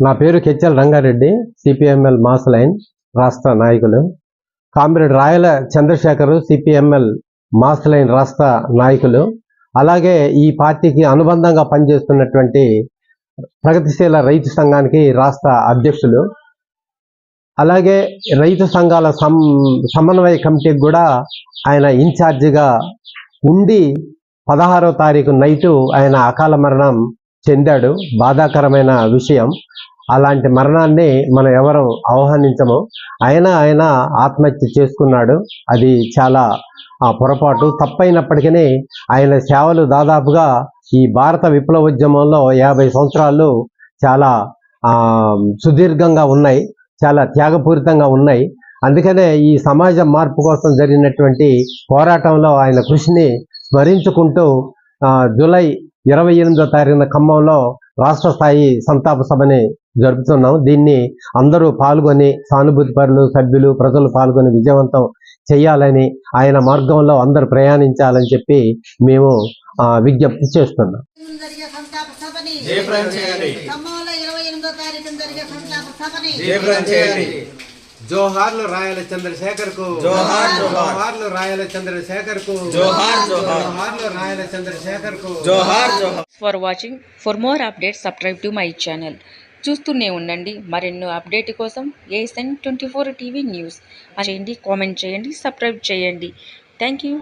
నా పేరు కెచ్చల్ Rangareddy, CPML mass line రాష్ట్ర నాయకులు. కామ్రేడ్ రాయల చంద్రశేఖర్, సిపిఎంఎల్ మాస్ లైన్ రాష్ట్ర నాయకులు. అలాగే ఈ పార్టీకి అనుబంధంగా పనిచేస్తున్నటువంటి ప్రగతిశీల రైతు సంఘానికి రాష్ట్ర అధ్యక్షులు. అలాగే రైతు సంఘాల సమన్వయ కమిటీకి కూడా ఆయన ఇన్ఛార్జిగా ఉండి 16వ తారీఖు నైటు ఆయన అకాల మరణం చెందాడు. బాధాకరమైన విషయం. అలాంటి మరణాన్ని మనం ఎవరు ఆహ్వానించము. ఆయన ఆత్మహత్య చేసుకున్నాడు. అది చాలా పొరపాటు, తప్పైనప్పటికీ ఆయన సేవలు దాదాపుగా ఈ భారత విప్లవోద్యమంలో 50 సంవత్సరాలు చాలా సుదీర్ఘంగా ఉన్నాయి, చాలా త్యాగపూరితంగా ఉన్నాయి. అందుకనే ఈ సమాజ మార్పు కోసం జరిగినటువంటి పోరాటంలో ఆయన కృషిని స్మరించుకుంటూ జూలై 28వ తారీఖున ఖమ్మంలో రాష్ట్ర స్థాయి సంతాప సభని జరుపుతున్నాం. దీన్ని అందరూ పాల్గొని, సానుభూతి పరులు, సభ్యులు, ప్రజలు పాల్గొని విజయవంతం చేయాలని, ఆయన మార్గంలో అందరూ ప్రయాణించాలని చెప్పి మేము విజ్ఞప్తి చేస్తున్నాం. జోహార్లు రాయల చంద్రశేఖర్ కు, జోహార్లు రాయల చంద్రశేఖర్ కు, జోహార్లు రాయల చంద్రశేఖర్ కు, జోహార్. For watching. For more updates subscribe to my channel. చూస్తూనే ఉండండి మరెన్నో అప్డేట్ కోసం ASN 24 టీవీ న్యూస్. చేయండి, కామెంట్ చేయండి, సబ్స్క్రైబ్ చేయండి. Thank you.